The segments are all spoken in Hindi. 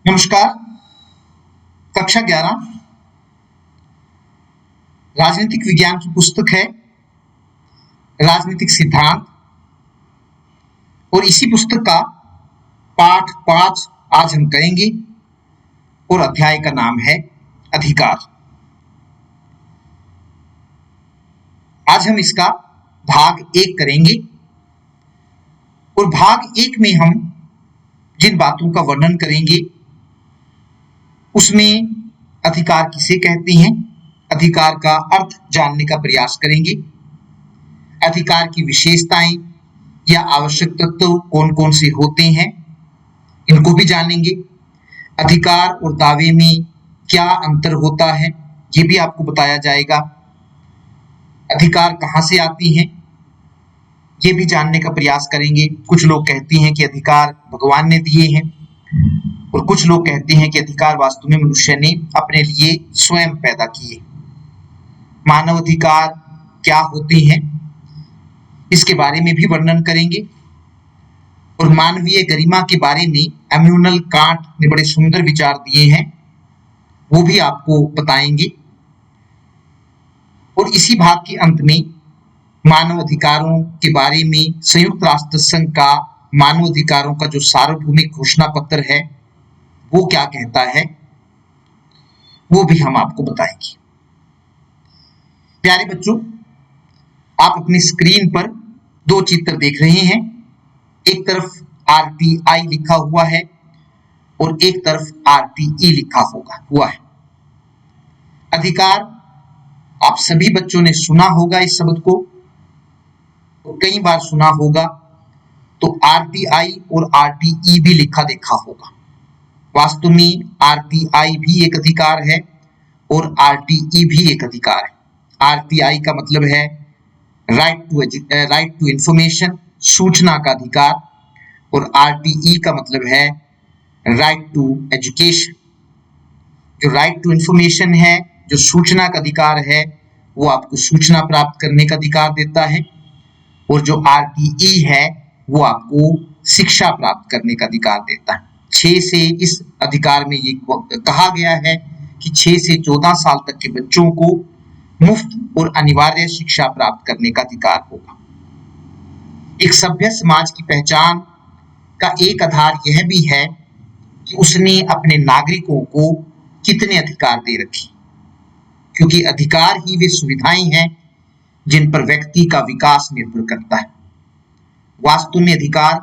नमस्कार। कक्षा 11 राजनीतिक विज्ञान की पुस्तक है राजनीतिक सिद्धांत और इसी पुस्तक का पाठ 5 आज हम करेंगे और अध्याय का नाम है अधिकार। आज हम इसका भाग 1 करेंगे और भाग 1 में हम जिन बातों का वर्णन करेंगे उसमें अधिकार किसे कहते हैं, अधिकार का अर्थ जानने का प्रयास करेंगे, अधिकार की विशेषताएं या आवश्यक तत्व कौन कौन से होते हैं इनको भी जानेंगे, अधिकार और दावे में क्या अंतर होता है ये भी आपको बताया जाएगा, अधिकार कहाँ से आती हैं ये भी जानने का प्रयास करेंगे। कुछ लोग कहते हैं कि अधिकार भगवान ने दिए हैं और कुछ लोग कहते हैं कि अधिकार वास्तव में मनुष्य ने अपने लिए स्वयं पैदा किए। मानव अधिकार क्या होते हैं इसके बारे में भी वर्णन करेंगे और मानवीय गरिमा के बारे में इमैनुअल कांट ने बड़े सुंदर विचार दिए हैं वो भी आपको बताएंगे। और इसी भाग के अंत में मानव अधिकारों के बारे में संयुक्त राष्ट्र संघ का मानव अधिकारों का जो सार्वभौमिक घोषणा पत्र है वो क्या कहता है वो भी हम आपको बताएंगे। प्यारे बच्चों, आप अपनी स्क्रीन पर दो चित्र देख रहे हैं, एक तरफ आरटीआई लिखा हुआ है और एक तरफ आरटीई लिखा हुआ है। अधिकार आप सभी बच्चों ने सुना होगा इस शब्द को और कई बार सुना होगा, तो आरटीआई और आरटीई भी लिखा देखा होगा। वास्तव में आरटीआई भी एक अधिकार है और आरटीई भी एक अधिकार है। आरटीआई का मतलब है राइट टू इंफॉर्मेशन, सूचना का अधिकार, और आरटीई का मतलब है राइट टू एजुकेशन। जो राइट टू इंफॉर्मेशन है, जो सूचना का अधिकार है, वो आपको सूचना प्राप्त करने का अधिकार देता है, और जो आरटीई है वो आपको शिक्षा प्राप्त करने का अधिकार देता है। 6 से इस अधिकार में ये कहा गया है कि 6 से 14 साल तक के बच्चों को मुफ्त और अनिवार्य शिक्षा प्राप्त करने का अधिकार होगा। एक सभ्य समाज की पहचान का एक आधार यह भी है कि उसने अपने नागरिकों को कितने अधिकार दे रखे, क्योंकि अधिकार ही वे सुविधाएं हैं जिन पर व्यक्ति का विकास निर्भर करता है। वास्तव में अधिकार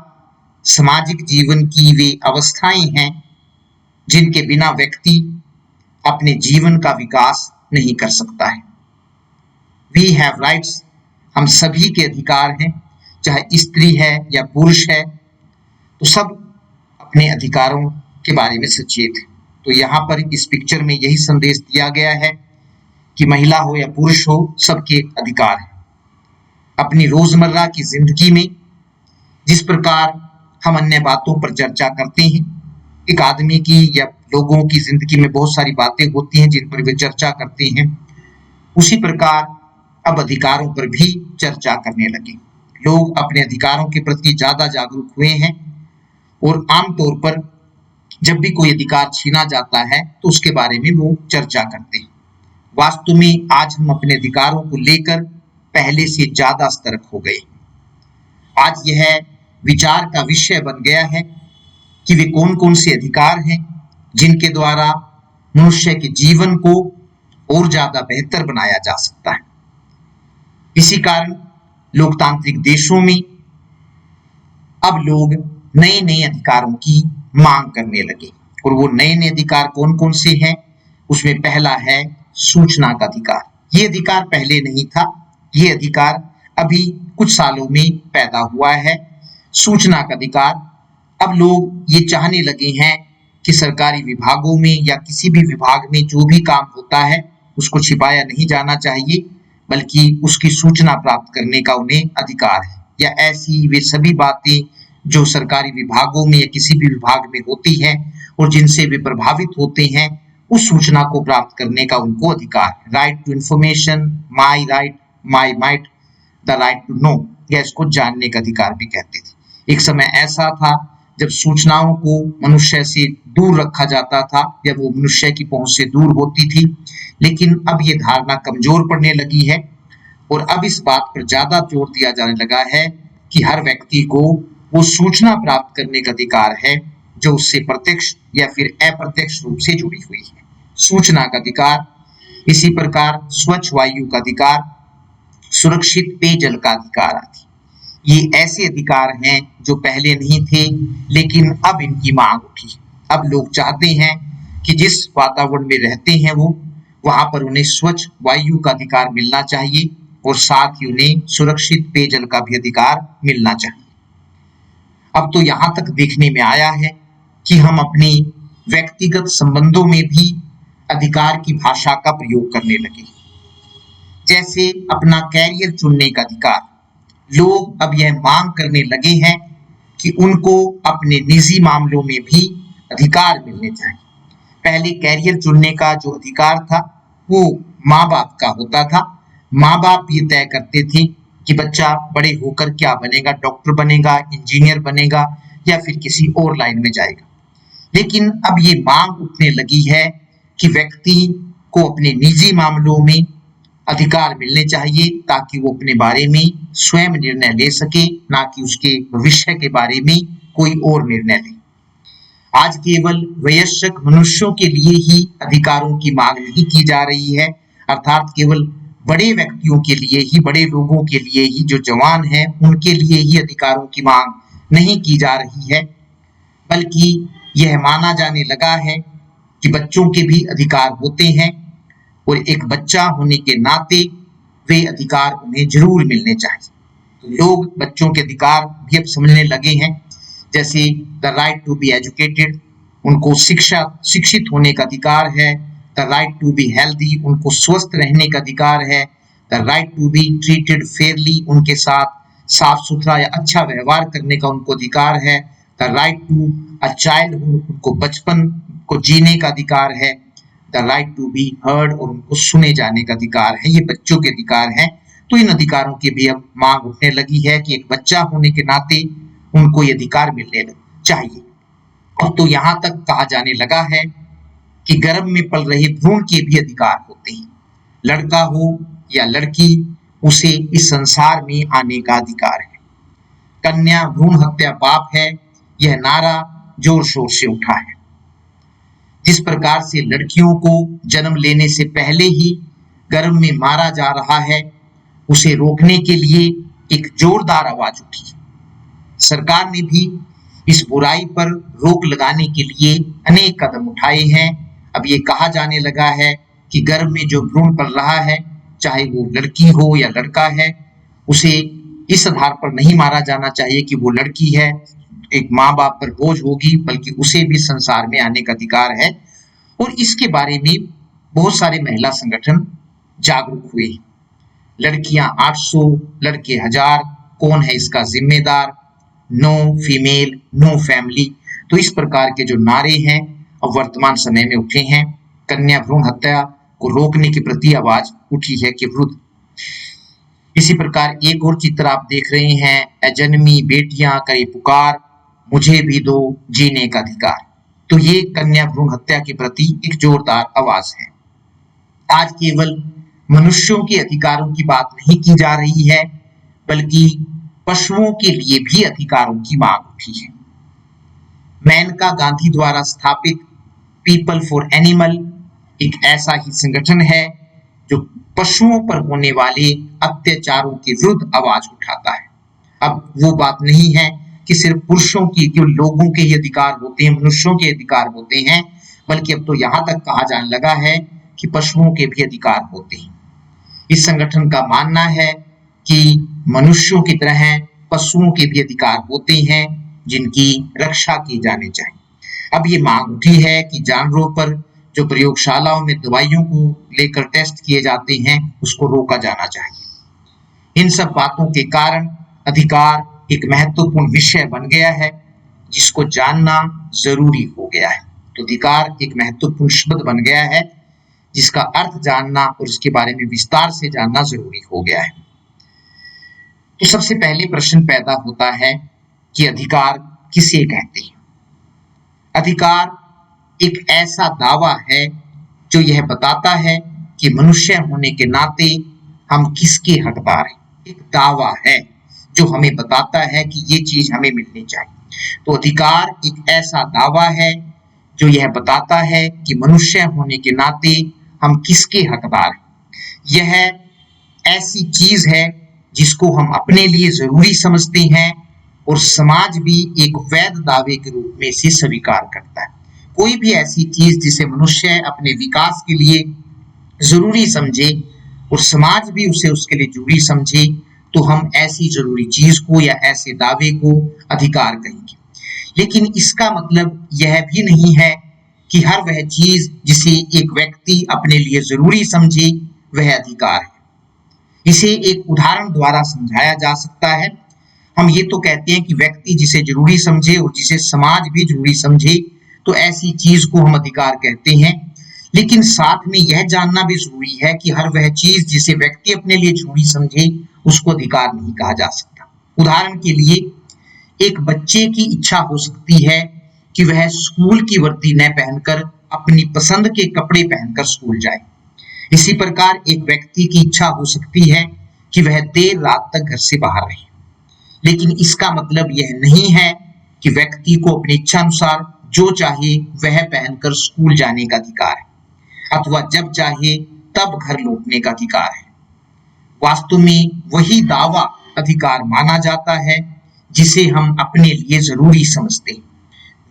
सामाजिक जीवन की वे अवस्थाएं हैं जिनके बिना व्यक्ति अपने जीवन का विकास नहीं कर सकता है। वी हैव राइट्स, हम सभी के अधिकार हैं, चाहे स्त्री है या पुरुष है, तो सब अपने अधिकारों के बारे में सचेत है। तो यहाँ पर इस पिक्चर में यही संदेश दिया गया है कि महिला हो या पुरुष हो, सबके अधिकार है। अपनी रोजमर्रा की जिंदगी में जिस प्रकार हम अन्य बातों पर चर्चा करते हैं, एक आदमी की या लोगों की जिंदगी में बहुत सारी बातें होती हैं जिन पर वे चर्चा करते हैं, उसी प्रकार अब अधिकारों पर भी चर्चा करने लगे। लोग अपने अधिकारों के प्रति ज्यादा जागरूक हुए हैं और आमतौर पर जब भी कोई अधिकार छीना जाता है तो उसके बारे में वो चर्चा करते हैं। वास्तव में आज हम अपने अधिकारों को लेकर पहले से ज्यादा सतर्क हो गए। आज यह विचार का विषय बन गया है कि वे कौन कौन से अधिकार हैं जिनके द्वारा मनुष्य के जीवन को और ज्यादा बेहतर बनाया जा सकता है। इसी कारण लोकतांत्रिक देशों में अब लोग नए नए अधिकारों की मांग करने लगे, और वो नए नए अधिकार कौन कौन से हैं उसमें पहला है सूचना का अधिकार। ये अधिकार पहले नहीं था, ये अधिकार अभी कुछ सालों में पैदा हुआ है। सूचना का अधिकार, अब लोग ये चाहने लगे हैं कि सरकारी विभागों में या किसी भी विभाग में जो भी काम होता है उसको छिपाया नहीं जाना चाहिए, बल्कि उसकी सूचना प्राप्त करने का उन्हें अधिकार है। या ऐसी वे सभी बातें जो सरकारी विभागों में या किसी भी विभाग में होती है और जिनसे वे प्रभावित होते हैं, उस सूचना को प्राप्त करने का उनको अधिकार है। Right to information, my right, my might, the right to know, या इसको जानने का अधिकार भी कहते थे। एक समय ऐसा था जब सूचनाओं को मनुष्य से दूर रखा जाता था या वो मनुष्य की पहुंच से दूर होती थी, लेकिन अब ये धारणा कमजोर पड़ने लगी है और अब इस बात पर ज्यादा जोर दिया जाने लगा है कि हर व्यक्ति को वो सूचना प्राप्त करने का अधिकार है जो उससे प्रत्यक्ष या फिर अप्रत्यक्ष रूप से जुड़ी हुई है। सूचना का अधिकार, इसी प्रकार स्वच्छ वायु का अधिकार, सुरक्षित पेयजल का अधिकार आदि ये ऐसे अधिकार हैं जो पहले नहीं थे, लेकिन अब इनकी मांग उठी। अब लोग चाहते हैं कि जिस वातावरण में रहते हैं वो वहां पर उन्हें स्वच्छ वायु का अधिकार मिलना चाहिए और साथ ही उन्हें सुरक्षित पेयजल का भी अधिकार मिलना चाहिए। अब तो यहाँ तक देखने में आया है कि हम अपनी व्यक्तिगत संबंधों में भी अधिकार की भाषा का प्रयोग करने लगे। जैसे अपना कैरियर चुनने का अधिकार, लोग अब यह मांग करने लगे हैं कि उनको अपने निजी मामलों में भी अधिकार मिलने चाहिए। पहले कैरियर चुनने का जो अधिकार था वो माँ बाप का होता था। माँ बाप ये तय करते थे कि बच्चा बड़े होकर क्या बनेगा, डॉक्टर बनेगा, इंजीनियर बनेगा या फिर किसी और लाइन में जाएगा। लेकिन अब ये मांग उठने लगी है कि व्यक्ति को अपने निजी मामलों में अधिकार मिलने चाहिए ताकि वो अपने बारे में स्वयं निर्णय ले सके, ना कि उसके भविष्य के बारे में कोई और निर्णय ले। आज केवल वयस्क मनुष्यों के लिए ही अधिकारों की मांग नहीं की जा रही है, अर्थात केवल बड़े व्यक्तियों के लिए ही, बड़े लोगों के लिए ही, जो जवान हैं उनके लिए ही अधिकारों की मांग नहीं की जा रही है, बल्कि यह माना जाने लगा है कि बच्चों के भी अधिकार होते हैं और एक बच्चा होने के नाते वे अधिकार उन्हें जरूर मिलने चाहिए। तो लोग बच्चों के अधिकार भी अब समझने लगे हैं, जैसे the right to be educated, उनको शिक्षित होने का अधिकार है। The right to be healthy, उनको स्वस्थ रहने का अधिकार है। The right to be treated fairly, उनके साथ साफ सुथरा या अच्छा व्यवहार करने का उनको अधिकार है। The right to a childhood, उनको बचपन को जीने का अधिकार है। The right to be heard, और उनको सुने जाने का अधिकार है। ये बच्चों के अधिकार हैं। तो इन अधिकारों की भी अब मांग उठने लगी है कि एक बच्चा होने के नाते उनको ये अधिकार मिलने चाहिए। और तो यहाँ तक कहा जाने लगा है कि गर्भ में पल रहे भ्रूण के भी अधिकार होते हैं। लड़का हो या लड़की, उसे इस संसार में आने का अधिकार है। कन्या भ्रूण हत्या पाप है, यह नारा जोर शोर से उठा है। जिस प्रकार से लड़कियों को जन्म लेने से पहले ही गर्भ में मारा जा रहा है, उसे रोकने के लिए एक जोरदार आवाज उठी। सरकार ने भी इस बुराई पर रोक लगाने के लिए अनेक कदम उठाए हैं। अब ये कहा जाने लगा है कि गर्भ में जो भ्रूण पल रहा है, चाहे वो लड़की हो या लड़का है, उसे इस आधार पर नहीं मारा जाना चाहिए कि वो लड़की है, एक माँ बाप पर बोझ होगी, बल्कि उसे भी संसार में आने का अधिकार है। और इसके बारे में बहुत सारे महिला संगठन जागरूक हुए। लड़कियां 800, लड़के 1000, कौन है इसका जिम्मेदार, नो फीमेल नो फैमिली। तो इस प्रकार के जो नारे हैं अब वर्तमान समय में उठे हैं। कन्या भ्रूण हत्या को रोकने के प्रति आवाज उठी है कि विरुद्ध। इसी प्रकार एक और चित्र आप देख रहे हैं, अजन्मी बेटियां करे पुकार, मुझे भी दो जीने का अधिकार। तो ये कन्या भ्रूण हत्या के प्रति एक जोरदार आवाज है। आज केवल मनुष्यों के अधिकारों की बात नहीं की जा रही है, बल्कि पशुओं के लिए भी अधिकारों की मांग उठी है। मेनका गांधी द्वारा स्थापित पीपल फॉर एनिमल एक ऐसा ही संगठन है जो पशुओं पर होने वाले अत्याचारों के विरुद्ध आवाज उठाता है। अब वो बात नहीं है कि सिर्फ पुरुषों की, केवल लोगों के ही अधिकार होते हैं, मनुष्यों के अधिकार होते हैं, बल्कि अब तो यहाँ तक कहा जाने लगा है कि पशुओं के भी अधिकार होते हैं। इस संगठन का मानना है कि मनुष्यों की तरह पशुओं के भी अधिकार होते हैं जिनकी रक्षा की जानी चाहिए। अब ये मांग उठी है कि जानवरों पर जो प्रयोगशालाओं में दवाइयों को लेकर टेस्ट किए जाते हैं उसको रोका जाना चाहिए। इन सब बातों के कारण अधिकार एक महत्वपूर्ण विषय बन गया है जिसको जानना जरूरी हो गया है। तो अधिकार एक महत्वपूर्ण शब्द बन गया है जिसका अर्थ जानना और इसके बारे में विस्तार से जानना जरूरी हो गया है। तो सबसे पहले प्रश्न पैदा होता है कि अधिकार किसे कहते हैं? अधिकार एक ऐसा दावा है जो यह बताता है कि मनुष्य होने के नाते हम किसके हकदार हैं। एक दावा है जो हमें बताता है कि ये चीज हमें मिलनी चाहिए। तो अधिकार एक ऐसा दावा है जो यह बताता है कि मनुष्य होने के नाते हम किसके हकदार हैं। यह ऐसी चीज है जिसको हम अपने लिए जरूरी समझते हैं और समाज भी एक वैध दावे के रूप में इसे स्वीकार करता है। कोई भी ऐसी चीज जिसे मनुष्य अपने विकास के लिए जरूरी समझे और समाज भी उसे उसके लिए जरूरी समझे, तो हम ऐसी जरूरी चीज को या ऐसे दावे को अधिकार कहेंगे। लेकिन इसका मतलब यह भी नहीं है कि हर वह चीज जिसे एक व्यक्ति अपने लिए जरूरी समझे वह अधिकार है। इसे एक उदाहरण द्वारा समझाया जा सकता है। हम ये तो कहते हैं कि व्यक्ति जिसे जरूरी समझे और जिसे समाज भी जरूरी समझे, तो ऐसी चीज को हम अधिकार कहते हैं। लेकिन साथ में यह जानना भी जरूरी है कि हर वह चीज जिसे व्यक्ति अपने लिए जरूरी समझे उसको अधिकार नहीं कहा जा सकता। उदाहरण के लिए, एक बच्चे की इच्छा हो सकती है कि वह स्कूल की वर्दी न पहनकर अपनी पसंद के कपड़े पहनकर स्कूल जाए। इसी प्रकार एक व्यक्ति की इच्छा हो सकती है कि वह देर रात तक घर से बाहर रहे। लेकिन इसका मतलब यह नहीं है कि व्यक्ति को अपनी इच्छा अनुसार जो चाहे वह पहनकर स्कूल जाने का अधिकार है अथवा जब चाहे तब घर लौटने का अधिकार है। वास्तव में वही दावा अधिकार माना जाता है जिसे हम अपने लिए जरूरी समझते हैं।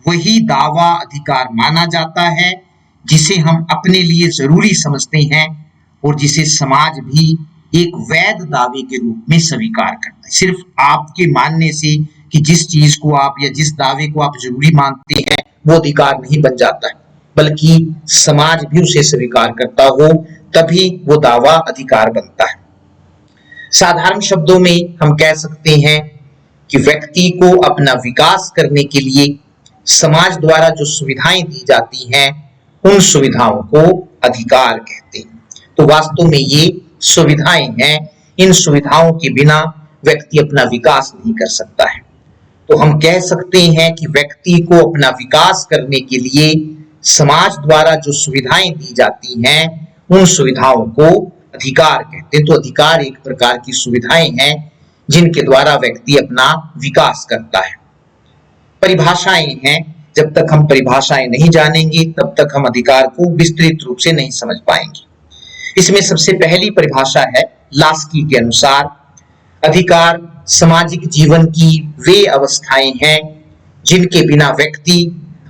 वही दावा अधिकार माना जाता है जिसे हम अपने लिए जरूरी समझते हैं और जिसे समाज भी एक वैध दावे के रूप में स्वीकार करता है। सिर्फ आपके मानने से कि जिस चीज को आप या जिस दावे को आप जरूरी मानते हैं वो अधिकार नहीं बन जाता है, बल्कि समाज भी उसे स्वीकार करता हो तभी वो दावा अधिकार बनता है। साधारण शब्दों में हम कह सकते हैं कि व्यक्ति को अपना विकास करने के लिए समाज द्वारा जो सुविधाएं दी जाती हैं उन सुविधाओं को अधिकार कहते हैं। तो वास्तव में ये सुविधाएं हैं, इन सुविधाओं के बिना व्यक्ति अपना विकास नहीं कर सकता है। तो हम कह सकते हैं कि व्यक्ति को अपना विकास करने के लिए समाज द्वारा जो सुविधाएं दी जाती हैं उन सुविधाओं को अधिकार कहते हैं। तो अधिकार एक प्रकार की सुविधाएं हैं जिनके द्वारा व्यक्ति अपना विकास करता है। परिभाषाएं हैं, जब तक हम परिभाषाएं नहीं जानेंगे तब तक हम अधिकार को विस्तृत रूप से नहीं समझ पाएंगे। इसमें सबसे पहली परिभाषा है लास्की के अनुसार, अधिकार सामाजिक जीवन की वे अवस्थाएं हैं जिनके बिना व्यक्ति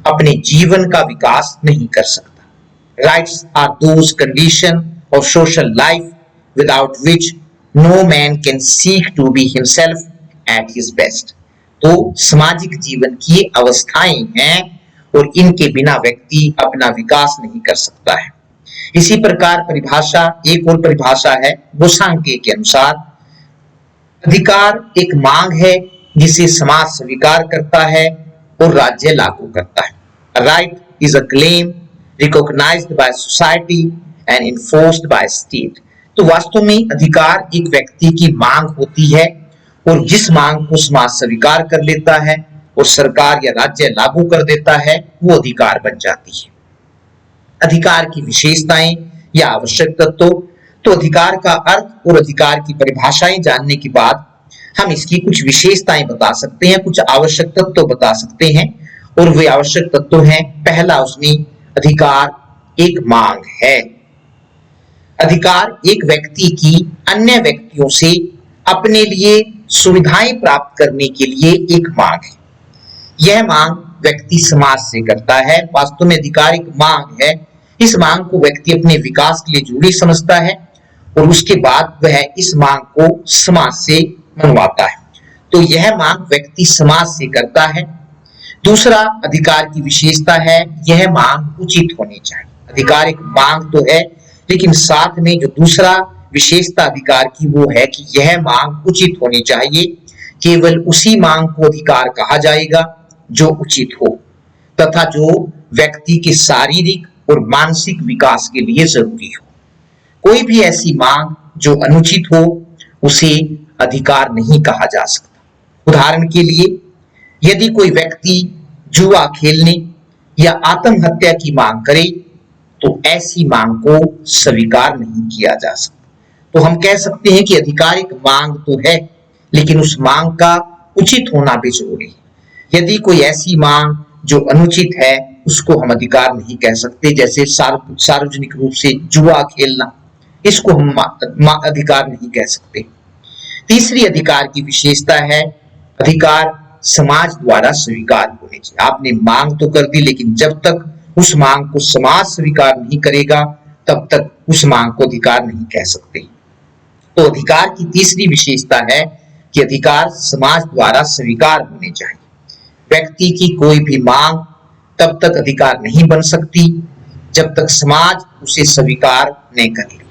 अपने जीवन का विकास नहीं कर सकता। Rights are those condition of social life without which no man can seek to be himself at his best. तो सामाजिक जीवन की अवस्थाएं हैं और इनके बिना व्यक्ति अपना विकास नहीं कर सकता है। इसी प्रकार परिभाषा, एक और परिभाषा है बोसांके के अनुसार, अधिकार एक मांग है जिसे समाज स्वीकार करता है और राज्य लागू करता है। A right is a claim recognized by society and enforced by state। तो वास्तव में अधिकार एक व्यक्ति की मांग होती है और जिस मांग को समाज स्वीकार कर लेता है और सरकार या राज्य लागू कर देता है वो अधिकार बन जाती है। अधिकार की विशेषताएं या आवश्यक तत्व, तो अधिकार का अर्थ और अधिकार की परिभाषाएं जानने के बाद हम इसकी कुछ विशेषताएं बता सकते हैं, कुछ आवश्यक तत्व बता सकते हैं। और वे आवश्यक तत्व हैं, पहला उसमें अधिकार एक मांग है। अधिकार एक व्यक्ति की अन्य व्यक्तियों से अपने लिए सुविधाएं प्राप्त करने के लिए एक मांग है। यह मांग व्यक्ति समाज से करता है। वास्तव में अधिकार एक मांग है। इस मांग को व्यक्ति अपने विकास के लिए जरूरी समझता है और उसके बाद वह इस मांग को समाज से मनवाता है। तो यह मांग व्यक्ति समाज से करता है। दूसरा अधिकार की विशेषता है, यह मांग उचित होनी चाहिए। अधिकार एक मांग तो है, लेकिन साथ में जो दूसरा विशेषता अधिकार की वो है कि यह मांग उचित होनी चाहिए। केवल उसी मांग को अधिकार कहा जाएगा जो उचित हो तथा जो व्यक्ति के शारीरिक और मानसिक विकास के लिए जरूरी हो। कोई भी ऐसी मांग जो अनुचित हो उसे अधिकार नहीं कहा जा सकता। उदाहरण के लिए, यदि कोई व्यक्ति जुआ खेलने या आत्महत्या की मांग करे तो ऐसी मांग को स्वीकार नहीं किया जा सकता। तो हम कह सकते हैं कि आधिकारिक मांग तो है, लेकिन उस मांग का उचित होना भी जरूरी है। यदि कोई ऐसी मांग जो अनुचित है उसको हम अधिकार नहीं कह सकते, जैसे सार्वजनिक रूप से जुआ खेलना, इसको हम अधिकार नहीं कह सकते। तीसरी अधिकार की विशेषता है अधिकार समाज द्वारा स्वीकार होने चाहिए। आपने मांग तो कर दी, लेकिन जब तक उस मांग को समाज स्वीकार नहीं करेगा तब तक उस मांग को अधिकार नहीं कह सकते। तो अधिकार की तीसरी विशेषता है कि अधिकार समाज द्वारा स्वीकार होने चाहिए। व्यक्ति की कोई भी मांग तब तक अधिकार नहीं बन सकती जब तक समाज उसे स्वीकार नहीं करेगा।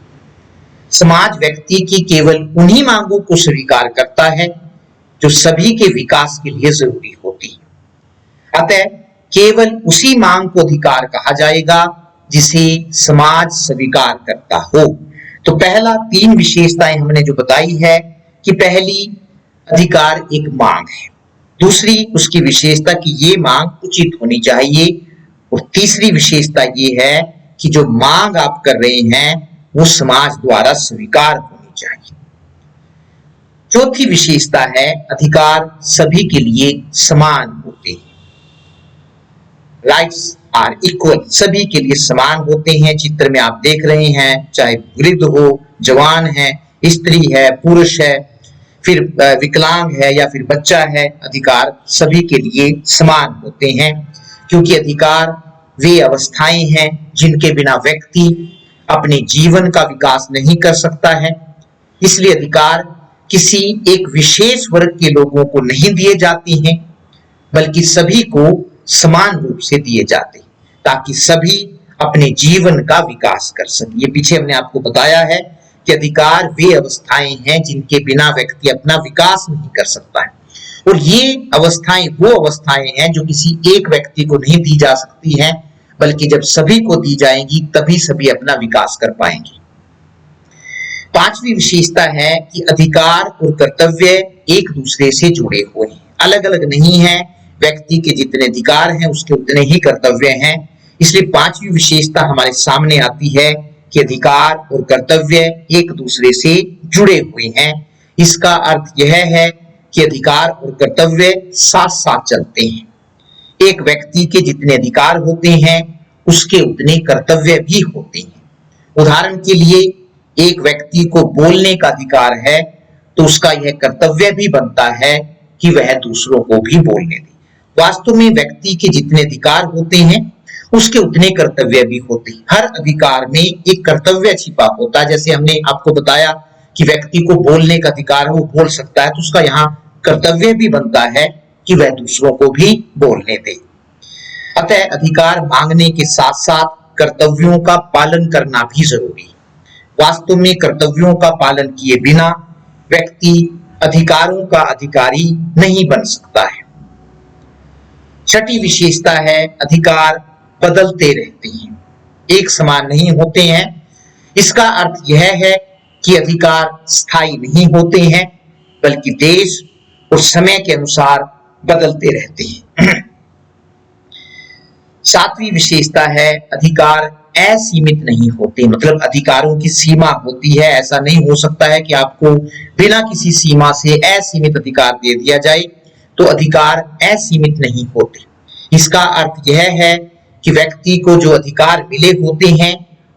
समाज व्यक्ति की केवल उन्हीं मांगों को स्वीकार करता है जो सभी के विकास के लिए जरूरी होती है। अतः केवल उसी मांग को अधिकार कहा जाएगा जिसे समाज स्वीकार करता हो। तो पहला तीन विशेषताएं हमने जो बताई है कि पहली अधिकार एक मांग है, दूसरी उसकी विशेषता कि ये मांग उचित होनी चाहिए, और तीसरी विशेषता ये है कि जो मांग आप कर रहे हैं वो समाज द्वारा स्वीकार होनी चाहिए। चौथी विशेषता है अधिकार सभी के लिए समान होते हैं। राइट्स आर इक्वल, सभी के लिए समान होते हैं। चित्र में आप देख रहे हैं, चाहे वृद्ध हो, जवान है, स्त्री है, पुरुष है, फिर विकलांग है या फिर बच्चा है, अधिकार सभी के लिए समान होते हैं, क्योंकि अधिकार वे अवस्थाएं हैं जिनके बिना व्यक्ति अपने जीवन का विकास नहीं कर सकता है। इसलिए अधिकार किसी एक विशेष वर्ग के लोगों को नहीं दिए जाते हैं, बल्कि सभी को समान रूप से दिए जाते हैं, ताकि सभी अपने जीवन का विकास कर सके। ये पीछे हमने आपको बताया है कि अधिकार वे अवस्थाएं हैं जिनके बिना व्यक्ति अपना विकास नहीं कर सकता है, और ये अवस्थाएं वो अवस्थाएं हैं जो किसी एक व्यक्ति को नहीं दी जा सकती हैं, बल्कि जब सभी को दी जाएंगी तभी सभी अपना विकास कर पाएंगे। पांचवी विशेषता है कि अधिकार और कर्तव्य एक दूसरे से जुड़े हुए हैं, अलग अलग नहीं है। व्यक्ति के जितने अधिकार हैं उसके उतने ही कर्तव्य हैं। इसलिए पांचवी विशेषता हमारे सामने आती है कि अधिकार और कर्तव्य एक दूसरे से जुड़े हुए हैं। इसका अर्थ यह है कि अधिकार और कर्तव्य साथ साथ चलते हैं। एक व्यक्ति के जितने अधिकार होते हैं उसके उतने कर्तव्य भी होते हैं। उदाहरण के लिए एक व्यक्ति को बोलने का अधिकार है तो उसका यह कर्तव्य भी बनता है कि वह दूसरों को भी बोलने दे। वास्तव में व्यक्ति के जितने अधिकार होते हैं उसके उतने कर्तव्य भी होते हैं। हर अधिकार में एक कर्तव्य छिपा होता है। जैसे हमने आपको बताया कि व्यक्ति को बोलने का अधिकार है, वो बोल सकता है, तो उसका यहाँ कर्तव्य भी बनता है कि वह दूसरों को भी बोलने दे। अतः अधिकार मांगने के साथ साथ कर्तव्यों का पालन करना भी जरूरी है। वास्तव में कर्तव्यों का पालन किए बिना व्यक्ति अधिकारों का अधिकारी नहीं बन सकता है। छठी विशेषता है अधिकार बदलते रहते हैं, एक समान नहीं होते हैं। इसका अर्थ यह है कि अधिकार स्थायी नहीं होते हैं, बल्कि देश और समय के अनुसार बदलते रहते हैं। सातवीं विशेषता है अधिकार असीमित नहीं होते, मतलब अधिकारों की सीमा होती है। ऐसा नहीं हो सकता है कि आपको बिना किसी सीमा से असीमित अधिकार दे दिया जाए, तो अधिकार असीमित नहीं होते। इसका अर्थ यह है कि व्यक्ति को जो अधिकार मिले होते हैं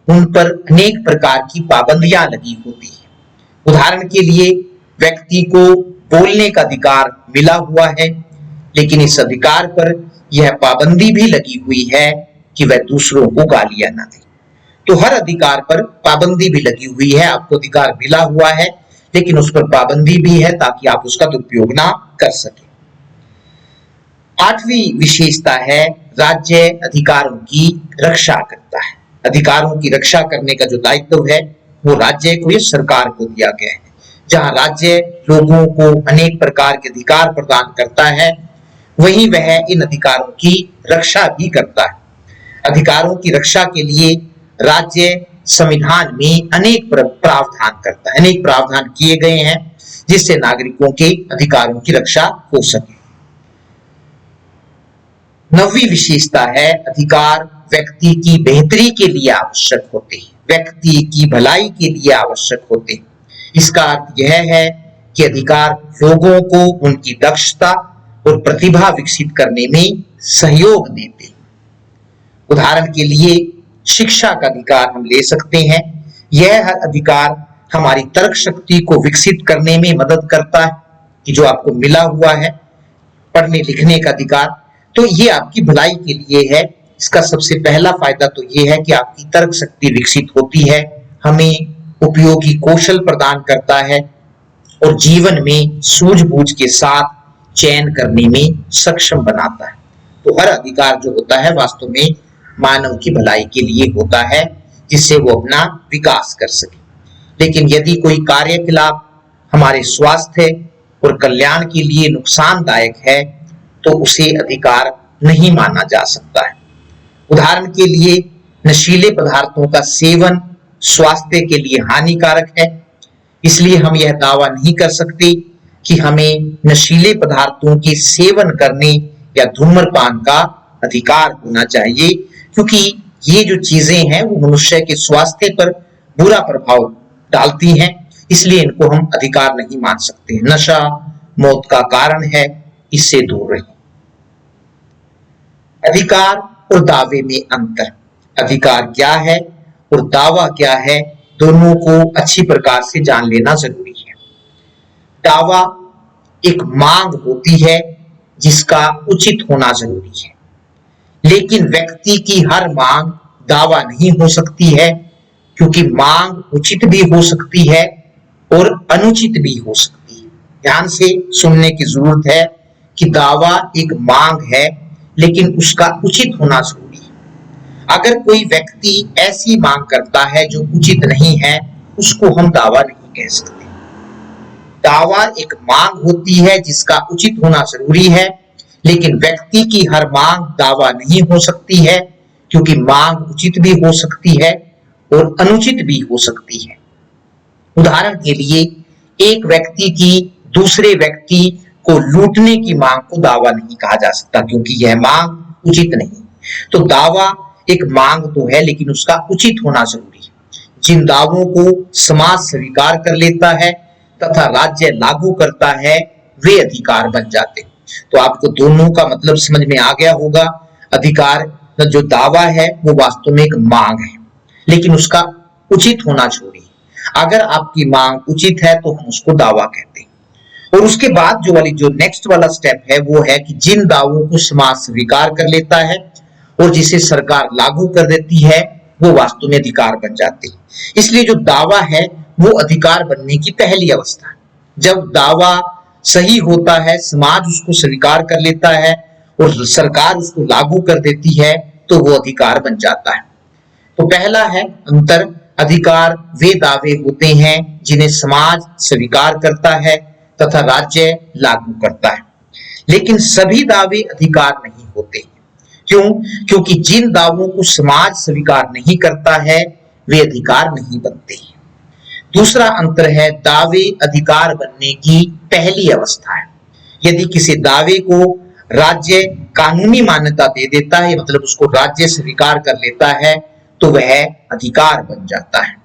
उन पर अनेक प्रकार की पाबंदियां लगी होती है। उदाहरण के लिए व्यक्ति को बोलने का अधिकार मिला हुआ है, लेकिन इस अधिकार पर यह पाबंदी भी लगी हुई है कि वह दूसरों को गालियां ना दे। तो हर अधिकार पर पाबंदी भी लगी हुई है। आपको अधिकार मिला हुआ है लेकिन उस पर पाबंदी भी है ताकि आप उसका दुरुपयोग ना कर सके। आठवीं विशेषता है राज्य अधिकारों की रक्षा करता है। अधिकारों की रक्षा करने का जो दायित्व है वो राज्य को या सरकार को दिया गया है। जहां राज्य लोगों को अनेक प्रकार के अधिकार प्रदान करता है, वहीं वह इन अधिकारों की रक्षा भी करता है। अधिकारों की रक्षा के लिए राज्य संविधान में अनेक प्रावधान करता है, अनेक प्रावधान किए गए हैं जिससे नागरिकों के अधिकारों की रक्षा हो सके। 9वीं विशेषता है अधिकार व्यक्ति की बेहतरी के लिए आवश्यक होते हैं, व्यक्ति की भलाई के लिए आवश्यक होते हैं। इसका अर्थ यह है कि अधिकार लोगों को उनकी दक्षता और प्रतिभा विकसित करने में सहयोग देते हैं। उदाहरण के लिए शिक्षा का अधिकार हम ले सकते हैं। यह अधिकार हमारी तर्क शक्ति को विकसित करने में मदद करता है कि जो आपको मिला हुआ है पढ़ने लिखने का अधिकार, तो ये आपकी भलाई के लिए है। इसका सबसे पहला फायदा तो ये है कि आपकी तर्क शक्ति विकसित होती है, हमें उपयोगी कौशल प्रदान करता है और जीवन में सूझबूझ के साथ चयन करने में सक्षम बनाता है। तो हर अधिकार जो होता है वास्तव में मानव की भलाई के लिए होता है, जिससे वो अपना विकास कर सके। लेकिन यदि कोई कार्यकलाप हमारे स्वास्थ्य और कल्याण के लिए नुकसानदायक है तो उसे अधिकार नहीं माना जा सकता है। उदाहरण के लिए नशीले पदार्थों का सेवन स्वास्थ्य के लिए हानिकारक है, इसलिए हम यह दावा नहीं कर सकते कि हमें नशीले पदार्थों के सेवन करने या धूम्रपान का अधिकार होना चाहिए, क्योंकि ये जो चीजें हैं वो मनुष्य के स्वास्थ्य पर बुरा प्रभाव डालती हैं, इसलिए इनको हम अधिकार नहीं मान सकते। नशा मौत का कारण है, इससे दूर रहें। अधिकार और दावे में अंतर। अधिकार क्या है और दावा क्या है, दोनों को अच्छी प्रकार से जान लेना जरूरी है। दावा एक मांग होती है जिसका उचित होना जरूरी है, लेकिन व्यक्ति की हर मांग दावा नहीं हो सकती है, क्योंकि मांग उचित भी हो सकती है और अनुचित भी हो सकती है। ध्यान से सुनने की जरूरत है कि दावा एक मांग है, लेकिन उसका उचित होना जरूरी है। अगर कोई व्यक्ति ऐसी मांग करता है जो उचित नहीं है, उसको हम दावा नहीं कह सकते। दावा एक मांग होती है जिसका उचित होना जरूरी है, लेकिन व्यक्ति की हर मांग दावा नहीं हो सकती है, क्योंकि मांग उचित भी हो सकती है और अनुचित भी हो सकती है। उदाहरण के लिए एक व्यक्ति की दूसरे व्यक्ति को लूटने की मांग को दावा नहीं कहा जा सकता, क्योंकि यह मांग उचित नहीं। तो दावा एक मांग तो है, लेकिन उसका उचित होना जरूरी है। जिन दावों को समाज स्वीकार कर लेता है तथा राज्य लागू करता है, वे अधिकार बन जाते हैं। तो आपको दोनों का मतलब समझ में आ गया होगा। अधिकार जो दावा है वो वास्तव में एक मांग है, लेकिन उसका उचित होना जरूरी है। अगर आपकी मांग उचित है तो हम उसको दावा कहते हैं। और उसके बाद जो नेक्स्ट वाला स्टेप है वो है कि जिन दावों को समाज स्वीकार कर लेता है और जिसे सरकार लागू कर देती है, वो वास्तव में अधिकार बन जाते हैं। इसलिए जो दावा है वो अधिकार बनने की पहली अवस्था है। जब दावा सही होता है, समाज उसको स्वीकार कर लेता है और सरकार उसको लागू कर देती है, तो वो अधिकार बन जाता है। तो पहला है अंतर, अधिकार वे दावे होते हैं जिन्हें समाज स्वीकार करता है तथा राज्य लागू करता है, लेकिन सभी दावे अधिकार नहीं होते। क्यों? क्योंकि जिन दावों को समाज स्वीकार नहीं करता है वे अधिकार नहीं बनते। दूसरा अंतर है दावे अधिकार बनने की पहली अवस्था है। यदि किसी दावे को राज्य कानूनी मान्यता दे देता है, मतलब उसको राज्य स्वीकार कर लेता है, तो वह अधिकार बन जाता है।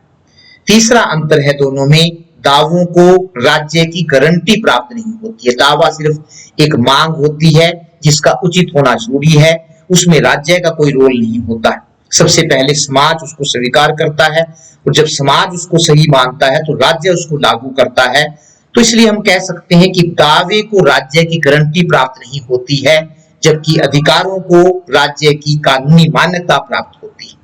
तीसरा अंतर है दोनों में, दावों को राज्य की गारंटी प्राप्त नहीं होती है। दावा सिर्फ एक मांग होती है जिसका उचित होना जरूरी है, उसमें राज्य का कोई रोल नहीं होता है। सबसे पहले समाज उसको स्वीकार करता है और जब समाज उसको सही मानता है तो राज्य उसको लागू करता है। तो इसलिए हम कह सकते हैं कि दावे को राज्य की गारंटी प्राप्त नहीं होती है, जबकि अधिकारों को राज्य की कानूनी मान्यता प्राप्त होती है।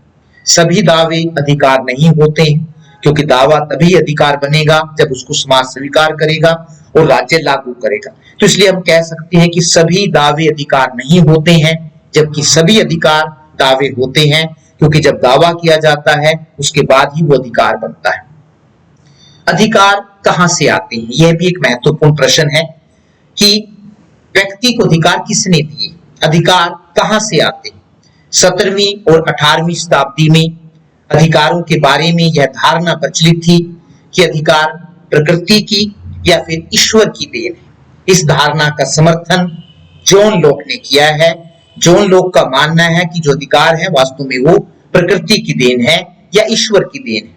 सभी दावे अधिकार नहीं होते हैं, क्योंकि दावा तभी अधिकार बनेगा जब उसको समाज स्वीकार करेगा और राज्य लागू करेगा। तो इसलिए हम कह सकते हैं कि सभी दावे अधिकार नहीं होते हैं, जबकि सभी अधिकार दावे होते हैं, क्योंकि जब दावा किया जाता है उसके बाद ही वो अधिकार बनता है। अधिकार कहां से आते हैं, यह भी एक महत्वपूर्ण प्रश्न है कि व्यक्ति को अधिकार किसने दिए, अधिकार कहां से आते हैं। 17वीं और 18वीं शताब्दी में अधिकारों के बारे में यह धारणा प्रचलित थी कि अधिकार प्रकृति की या फिर ईश्वर की देन है। इस धारणा का समर्थन जॉन लॉक ने किया है, जॉन लॉक का मानना है कि जो अधिकार है वास्तव में वो प्रकृति की देन है या ईश्वर की देन है।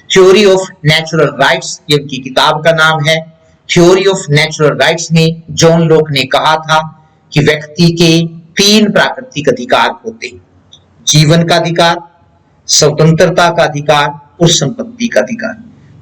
थ्योरी ऑफ नेचुरल राइट्स ये उनकी किताब का नाम है। थ्योरी ऑफ नेचुरल राइट्स में जॉन लॉक ने कहा था कि व्यक्ति के 3 प्राकृतिक अधिकार होते हैं, जीवन का अधिकार, स्वतंत्रता का अधिकार और संपत्ति का अधिकार।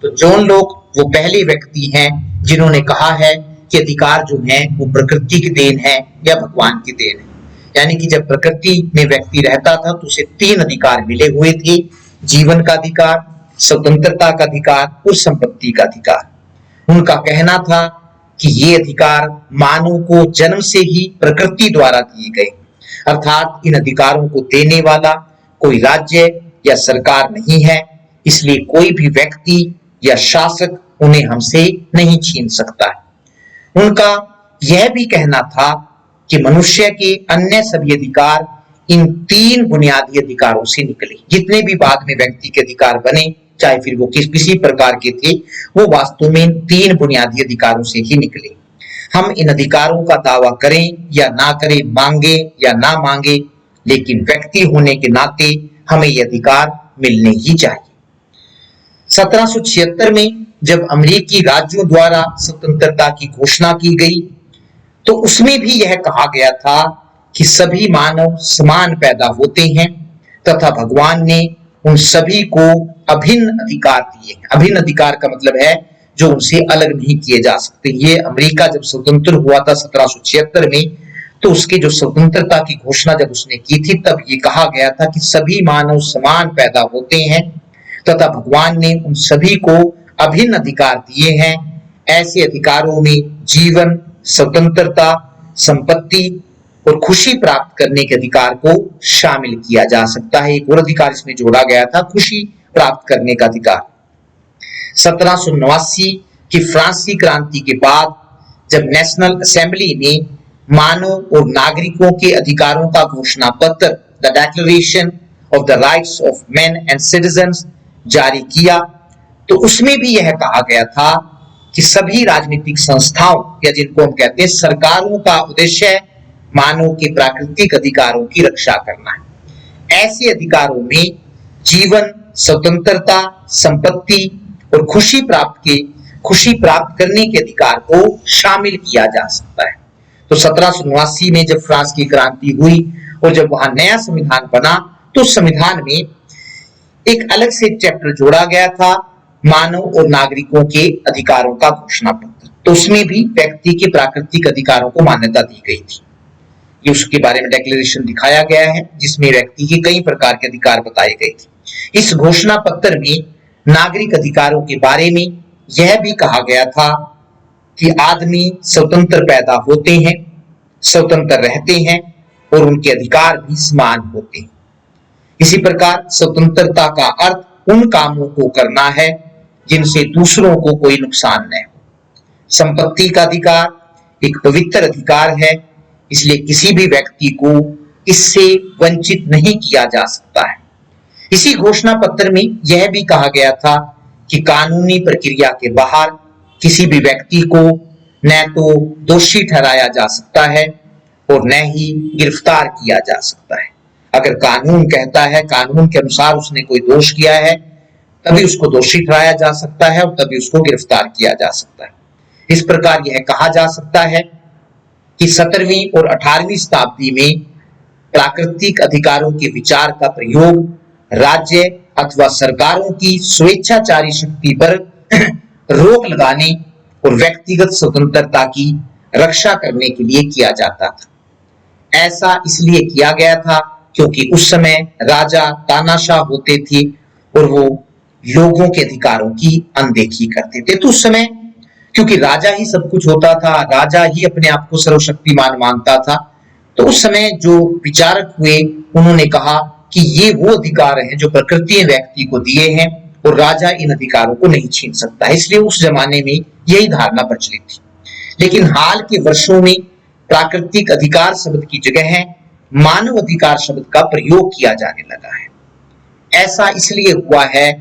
तो जॉन लॉक वो पहले व्यक्ति हैं जिन्होंने कहा है कि अधिकार जो है वो प्रकृति की देन है या भगवान की देन है। यानी कि जब प्रकृति में व्यक्ति रहता था तो उसे 3 अधिकार मिले हुए थे, जीवन का अधिकार, स्वतंत्रता का अधिकार और संपत्ति का अधिकार। उनका कहना था कि ये अधिकार मानव को जन्म से ही प्रकृति द्वारा दिए गए, अर्थात इन अधिकारों को देने वाला कोई राज्य या सरकार नहीं है, इसलिए कोई भी व्यक्ति या शासक उन्हें हमसे नहीं छीन सकता है। उनका यह भी कहना था कि मनुष्य के अन्य सभी अधिकार इन 3 बुनियादी अधिकारों से निकले। जितने भी बाद में व्यक्ति के अधिकार बने, चाहे फिर वो किसी प्रकार के थे, वो वास्तव में इन 3 बुनियादी अधिकारों से ही निकले। हम इन अधिकारों का दावा करें या ना करें, मांगे या ना मांगे, लेकिन व्यक्ति होने के नाते हमें ये अधिकार मिलने ही चाहिए। 1776 में जब अमेरिकी राज्यों द्वारा स्वतंत्रता की घोषणा की गई तो उसमें भी यह कहा गया था कि सभी मानव समान पैदा होते हैं तथा भगवान ने उन सभी को अभिन्न अधिकार दिए हैं। अभिन्न अधिकार का मतलब है जो उनसे अलग नहीं किए जा सकते। ये अमेरिका जब स्वतंत्र हुआ था 1776 में, तो उसके जो स्वतंत्रता की घोषणा जब उसने की थी तब ये कहा गया था कि सभी मानव समान पैदा होते हैं तथा भगवान ने उन सभी को अभिन्न अधिकार दिए हैं। ऐसे अधिकारों में जीवन, स्वतंत्रता, संपत्ति और खुशी प्राप्त करने के अधिकार को शामिल किया जा सकता है। एक और अधिकार इसमें जोड़ा गया था, खुशी प्राप्त करने का अधिकार। 1789 की फ्रांसीसी क्रांति के बाद जब नेशनल असेंबली ने मानव और नागरिकों के अधिकारों का घोषणा पत्र the declaration of the rights of man and citizens जारी किया तो उसमें भी यह कहा गया था कि सभी राजनीतिक संस्थाओं या जिनको हम कहते हैं सरकारों का उद्देश्य मानव के प्राकृतिक अधिकारों की रक्षा करना है। ऐसे अधिकारों में जीवन, स्वतंत्रता, संपत्ति और खुशी प्राप्त करने के अधिकार को शामिल किया जा सकता है। तो 1789 में जब फ्रांस की क्रांति हुई और जब वहां नया संविधान बना तो संविधान में एक अलग से चैप्टर जोड़ा गया था, मानव और नागरिकों के अधिकारों का घोषणा पत्र। तो उसमें भी व्यक्ति के प्राकृतिक अधिकारों को मान्यता दी गई थी। ये उसके बारे में डिक्लेरेशन दिखाया गया है जिसमें व्यक्ति के कई प्रकार के अधिकार बताए गए थे। इस घोषणा पत्र में नागरिक अधिकारों के बारे में यह भी कहा गया था कि आदमी स्वतंत्र पैदा होते हैं, स्वतंत्र रहते हैं और उनके अधिकार भी समान होते हैं। इसी प्रकार स्वतंत्रता का अर्थ उन कामों को करना है जिनसे दूसरों को कोई नुकसान न हो। संपत्ति का अधिकार एक पवित्र अधिकार है, इसलिए किसी भी व्यक्ति को इससे वंचित नहीं किया जा सकता है। इसी घोषणा पत्र में यह भी कहा गया था कि कानूनी प्रक्रिया के बाहर किसी भी व्यक्ति को न तो दोषी ठहराया जा सकता है और न ही गिरफ्तार किया जा सकता है। अगर कानून कहता है, कानून के अनुसार उसने कोई दोष किया है, तभी उसको दोषी ठहराया जा सकता है और तभी उसको गिरफ्तार किया जा सकता है। इस प्रकार यह कहा जा सकता है कि 17वीं और 18वीं शताब्दी में प्राकृतिक अधिकारों के विचार का प्रयोग राज्य अथवा सरकारों की स्वेच्छाचारी शक्ति पर रोक लगाने और व्यक्तिगत स्वतंत्रता की रक्षा करने के लिए किया जाता था। ऐसा इसलिए किया गया था क्योंकि उस समय राजा तानाशाह होते थे और वो लोगों के अधिकारों की अनदेखी करते थे। तो उस समय क्योंकि राजा ही सब कुछ होता था, राजा ही अपने आप को सर्वशक्तिमान मानता था, तो उस समय जो विचारक हुए उन्होंने कहा कि ये वो अधिकार हैं जो प्रकृति ने व्यक्ति को दिए हैं और राजा इन अधिकारों को नहीं छीन सकता है। इसलिए उस जमाने में यही धारणा प्रचलित थी। लेकिन हाल के वर्षों में प्राकृतिक अधिकार शब्द की जगह मानव अधिकार शब्द का प्रयोग किया जाने लगा है। ऐसा इसलिए हुआ है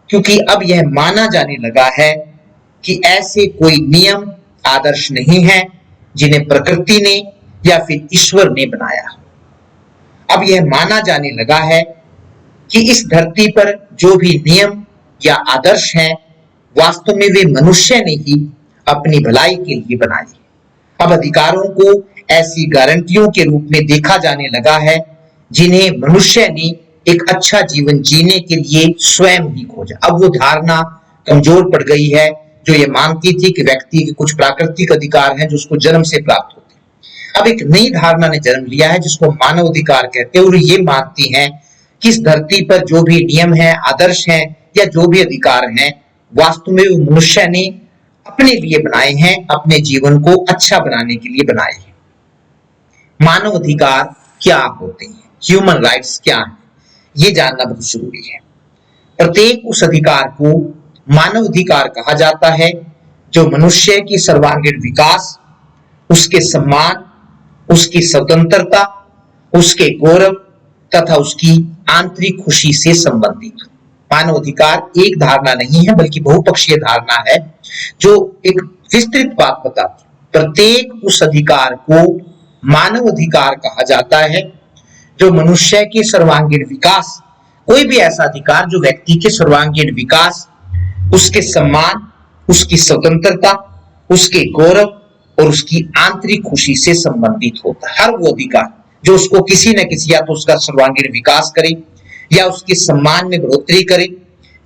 क्योंकि अब यह माना जाने लगा है कि ऐसे कोई नियम आदर्श नहीं है जिन्हें प्रकृति ने या फिर ईश्वर ने बनाया। अब यह माना जाने लगा है कि इस धरती पर जो भी नियम या आदर्श हैं, वास्तव में वे मनुष्य ने ही अपनी भलाई के लिए बनाए। अब अधिकारों को ऐसी गारंटियों के रूप में देखा जाने लगा है जिन्हें मनुष्य ने एक अच्छा जीवन जीने के लिए स्वयं ही खोजा। अब वो धारणा कमजोर पड़ गई है जो ये मानती थी कि व्यक्ति के कुछ प्राकृतिक अधिकार हैं जो उसको जन्म से प्राप्त होते हैं। अब एक नई धारणा ने जन्म लिया है जिसको मानव अधिकार कहते हैं, और ये मानती हैं कि इस धरती पर जो भी नियम है, आदर्श हैं या जो भी अधिकार हैं, वास्तव में वो मनुष्य ने अपने लिए बनाए हैं, अपने जीवन को अच्छा बनाने के लिए बनाए हैं। मानव अधिकार क्या होते हैं, ह्यूमन राइट्स क्या है, ये जानना बहुत जरूरी है। प्रत्येक उस अधिकार को मानव अधिकार कहा जाता है जो मनुष्य की सर्वांगीण विकास, उसके सम्मान, उसकी स्वतंत्रता, उसके गौरव तथा उसकी आंतरिक खुशी से संबंधित। मानव अधिकार एक धारणा नहीं है बल्कि बहुपक्षीय धारणा है जो एक विस्तृत बात बताती है। प्रत्येक उस अधिकार को मानव अधिकार कहा जाता है जो मनुष्य के सर्वांगीण विकास, कोई भी ऐसा अधिकार जो व्यक्ति के सर्वांगीण विकास, उसके सम्मान, उसकी स्वतंत्रता, उसके गौरव और उसकी आंतरिक खुशी से संबंधित होता है। हर वो अधिकार जो उसको किसी न किसी, या तो उसका सर्वांगीण विकास करे, या उसके सम्मान में बढ़ोतरी करे,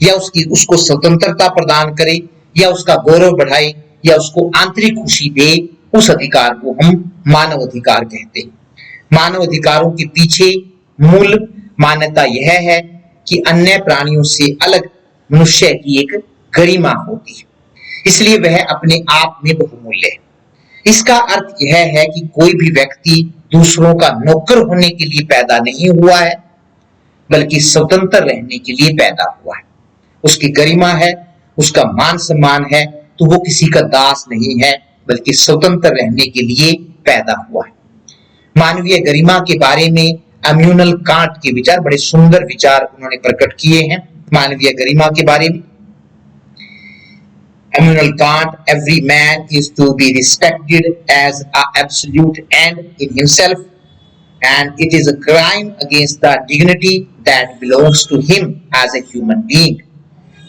या उसको स्वतंत्रता प्रदान करे, या उसका गौरव बढ़ाए, या उसको आंतरिक खुशी दे, उस अधिकार को हम मानव अधिकार कहते हैं। मानव अधिकारों के पीछे मूल मान्यता यह है कि अन्य प्राणियों से अलग मनुष्य की एक गरिमा होती है, इसलिए वह अपने आप में बहुमूल्य है। इसका अर्थ यह है कि कोई भी व्यक्ति दूसरों का नौकर होने के लिए पैदा नहीं हुआ है बल्कि स्वतंत्र रहने के लिए पैदा हुआ है। उसकी गरिमा है, उसका मान सम्मान है, तो वो किसी का दास नहीं है बल्कि स्वतंत्र रहने के लिए पैदा हुआ है। मानवीय गरिमा के बारे में इमैनुअल कांट के विचार, बड़े सुंदर विचार उन्होंने प्रकट किए हैं मानवीय गरिमा के बारे में। Immanuel Kant, every man is to be respected as an absolute end in himself, and it is a crime against the dignity that belongs to him as a human being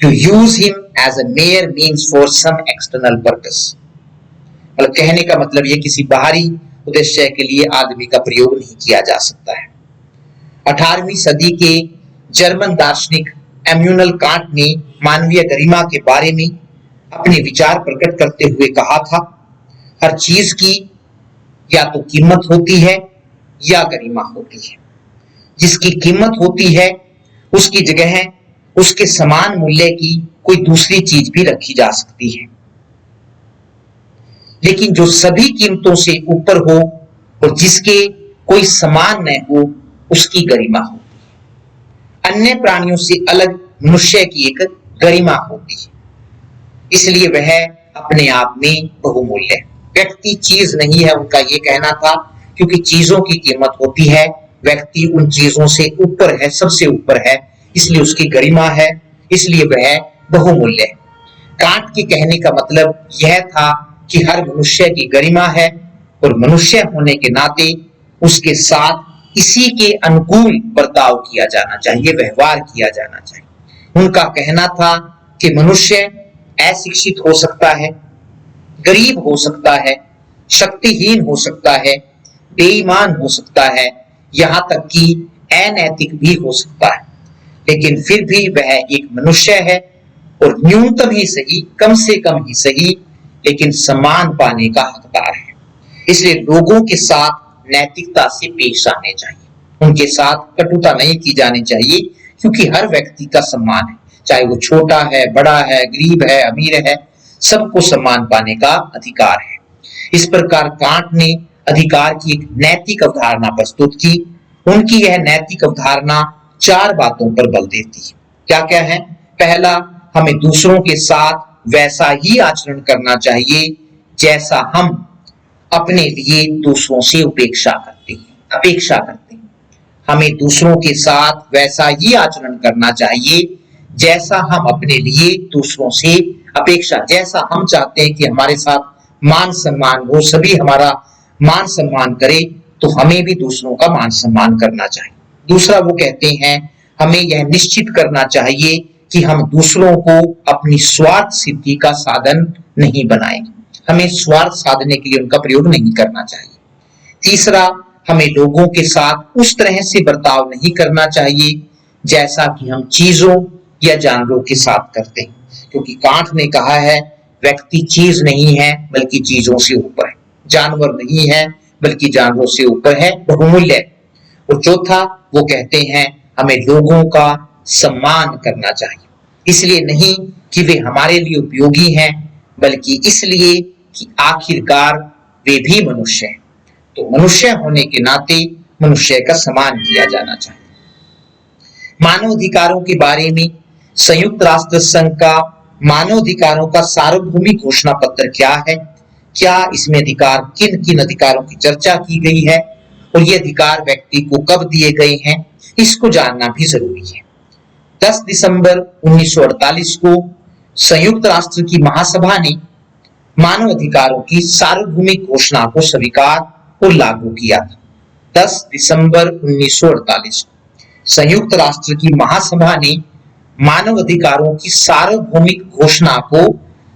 to use him as a mere means for some external purpose। मतलब कहने का मतलब ये किसी बाहरी उद्देश्य के लिए आदमी का प्रयोग नहीं किया जा सकता है। 18वीं सदी के जर्मन दार्शनिक इमैनुअल कांट ने मानवीय गरिमा के बारे में अपने विचार प्रकट करते हुए कहा था, हर चीज की या तो कीमत होती है या गरिमा होती है। जिसकी कीमत होती है उसकी जगह उसके समान मूल्य की कोई दूसरी चीज भी रखी जा सकती है, लेकिन जो सभी कीमतों से ऊपर हो और जिसके कोई समान न हो उसकी गरिमा होती है। अन्य प्राणियों से अलग मनुष्य की एक गरिमा होती है, इसलिए वह अपने आप में बहुमूल्य है। व्यक्ति चीज नहीं है, उनका ये कहना था, क्योंकि चीजों की कीमत होती है, व्यक्ति उन चीजों से ऊपर है, सबसे ऊपर है, इसलिए उसकी गरिमा है, इसलिए वह बहुमूल्य है। कांट के कहने का मतलब यह था कि हर मनुष्य की गरिमा है और मनुष्य होने के नाते उसके साथ इसी के अनुकूल बर्ताव किया जाना चाहिए, व्यवहार किया जाना चाहिए। उनका कहना था कि मनुष्य अशिक्षित हो सकता है, गरीब हो सकता है, शक्तिहीन हो सकता है, बेईमान हो सकता है, यहाँ तक कि अनैतिक भी हो सकता है, लेकिन फिर भी वह एक मनुष्य है और न्यूनतम ही सही, कम से कम ही सही, लेकिन सम्मान पाने का हकदार है। इसलिए लोगों के साथ नैतिकता से पेश आने चाहिए, उनके साथ कटुता नहीं की जानी चाहिए, क्योंकि हर व्यक्ति का सम्मान है, चाहे वो छोटा है, बड़ा है, गरीब है, अमीर है, सबको सम्मान पाने का अधिकार है। इस प्रकार कांट ने अधिकार की एक नैतिक अवधारणा प्रस्तुत की। उनकी यह नैतिक अवधारणा 4 बातों पर बल देती है। क्या क्या है? पहला, हमें दूसरों के साथ वैसा ही आचरण करना चाहिए जैसा हम अपने लिए दूसरों से अपेक्षा करते हैं। हमें दूसरों के साथ वैसा ही आचरण करना चाहिए जैसा हम अपने लिए दूसरों से अपेक्षा, जैसा हम चाहते हैं कि हमारे साथ मान सम्मान हो, सभी हमारा मान सम्मान करें, तो हमें भी दूसरों का मान सम्मान करना चाहिए। दूसरा वो कहते हैं हमें यह निश्चित करना चाहिए कि हम दूसरों को अपनी स्वार्थ सिद्धि का साधन नहीं बनाएंगे, हमें स्वार्थ साधने के लिए उनका प्रयोग नहीं करना चाहिए। तीसरा, हमें लोगों के साथ उस तरह से बर्ताव नहीं करना चाहिए जैसा कि हम चीजों या जानवरों के साथ करते हैं, क्योंकि कांट ने कहा है व्यक्ति चीज नहीं है बल्कि चीजों से ऊपर है, जानवर नहीं है बल्कि जानवरों से ऊपर है, बहुमूल्य। और चौथा, वो कहते हैं हमें लोगों का सम्मान करना चाहिए, इसलिए नहीं कि वे हमारे लिए उपयोगी हैं बल्कि इसलिए कि आखिरकार वे भी मनुष्य हैं, तो मनुष्य होने के नाते मनुष्य का सम्मान किया जाना चाहिए। मानव अधिकारों के बारे में संयुक्त राष्ट्र संघ का मानव अधिकारों का सार्वभौमिक घोषणा पत्र क्या है, क्या इसमें अधिकार किन किन अधिकारों की चर्चा की गई है और ये अधिकार व्यक्ति को कब दिए गए हैं, इसको जानना भी जरूरी है। 10 दिसंबर 1948 को संयुक्त राष्ट्र की महासभा ने मानव अधिकारों की सार्वभौमिक घोषणा को स्वीकार और लागू किया था। 10 दिसंबर 1948 को संयुक्त राष्ट्र की महासभा ने मानव अधिकारों की सार्वभौमिक घोषणा को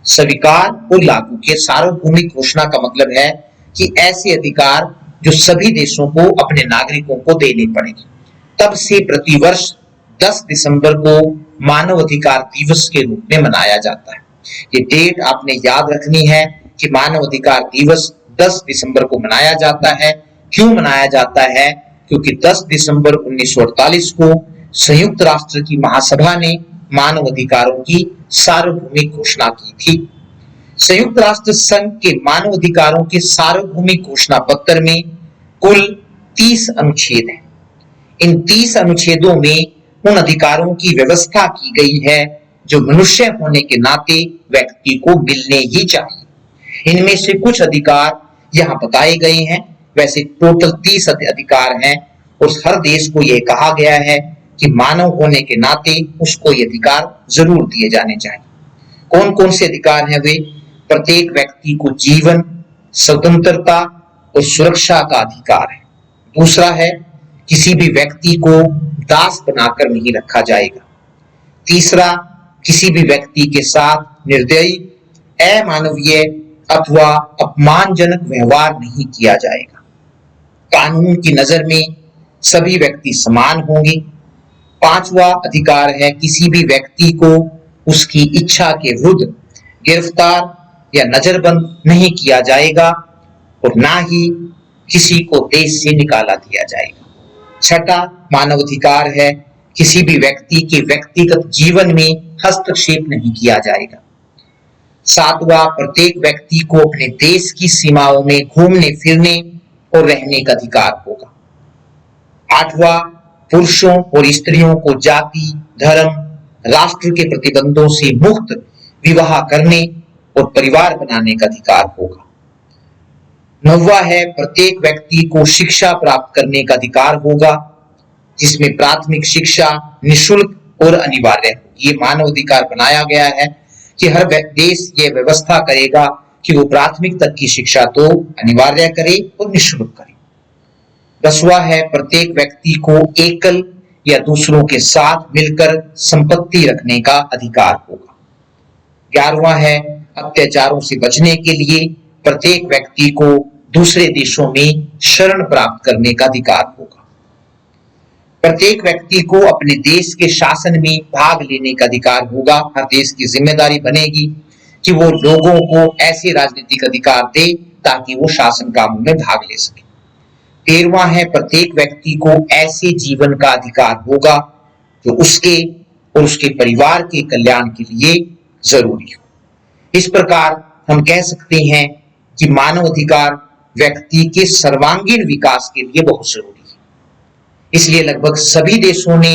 स्वीकार और लागू किया। सार्वभौमिक घोषणा का मतलब है कि ऐसे अधिकार जो सभी देशों को अपने नागरिकों को देने पड़ेंगे। तब से प्रतिवर्ष 10 दिसंबर को मानव अधिकार दिवस के रूप में मनाया जाता है। ये डेट आपने याद रखनी है कि मानव अधिकार दिवस 10 दिसंबर को मनाया जाता है। क्यों मनाया जाता है? क्योंकि 10 दिसंबर 1948 को संयुक्त राष्ट्र की महासभा ने मानव अधिकारों की सार्वभौमिक घोषणा की थी। संयुक्त राष्ट्र संघ के मानव अधिकारों के सार्वभौमिक घोषणा पत्र में कुल 30 अनुच्छेद हैं। इन 30 अनुच्छेदों में उन अधिकारों की व्यवस्था की गई है जो मनुष्य होने के नाते व्यक्ति को मिलने ही चाहिए। इनमें से कुछ अधिकार यहाँ बताए गए हैं, वैसे टोटल 30 अधिकार हैं और हर देश को यह कहा गया है कि मानव होने के नाते उसको ये अधिकार जरूर दिए जाने चाहिए। कौन कौन से अधिकार हैं वे? प्रत्येक व्यक्ति को जीवन, स्वतंत्रता और सुरक्षा का अधिकार है। दूसरा है किसी भी व्यक्ति को दास बनाकर नहीं रखा जाएगा। तीसरा, किसी भी व्यक्ति के साथ निर्दयी, अमानवीय अथवा अपमानजनक व्यवहार नहीं किया जाएगा। कानून की नजर में सभी व्यक्ति समान होंगे। पांचवा अधिकार है किसी भी व्यक्ति को उसकी इच्छा के विरुद्ध गिरफ्तार या नजरबंद नहीं किया जाएगा और ना ही किसी को देश से निकाला दिया जाएगा। छठा मानवाधिकार है किसी भी व्यक्ति के व्यक्तिगत जीवन में हस्तक्षेप नहीं किया जाएगा। सातवां प्रत्येक व्यक्ति को अपने देश की सीमाओं में घूमने फिरने और रहने का अधिकार होगा। आठवां पुरुषों और स्त्रियों को जाति, धर्म, राष्ट्र के प्रतिबंधों से मुक्त विवाह करने और परिवार बनाने का अधिकार होगा। नौवां है प्रत्येक व्यक्ति को शिक्षा प्राप्त करने का अधिकार होगा, जिसमें प्राथमिक शिक्षा निःशुल्क और अनिवार्य होगी। ये मानव अधिकार बनाया गया है कि हर देश ये व्यवस्था करेगा कि वो प्राथमिक तक की शिक्षा तो अनिवार्य करे और निःशुल्क करे। 10वां है प्रत्येक व्यक्ति को एकल या दूसरों के साथ मिलकर संपत्ति रखने का अधिकार होगा। 11वां है अत्याचारों से बचने के लिए प्रत्येक व्यक्ति को दूसरे देशों में शरण प्राप्त करने का अधिकार होगा। प्रत्येक व्यक्ति को अपने देश के शासन में भाग लेने का अधिकार होगा। हर देश की जिम्मेदारी बनेगी कि वो लोगों को ऐसे राजनीतिक अधिकार दे ताकि वो शासन कामों में भाग ले सके। 13वां है प्रत्येक व्यक्ति को ऐसे जीवन का अधिकार होगा जो उसके और उसके परिवार के कल्याण के लिए जरूरी हो। इस प्रकार हम कह सकते हैं कि मानव अधिकार व्यक्ति के सर्वांगीण विकास के लिए बहुत जरूरी है। इसलिए लगभग सभी देशों ने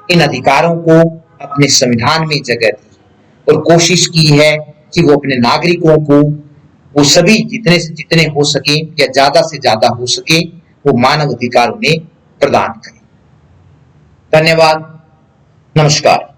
इन अधिकारों को अपने संविधान में जगह दी और कोशिश की है कि वो अपने नागरिकों को वो सभी जितने से जितने हो सके या ज्यादा से ज्यादा हो सके वो मानव अधिकार उन्हें प्रदान करें। धन्यवाद। नमस्कार।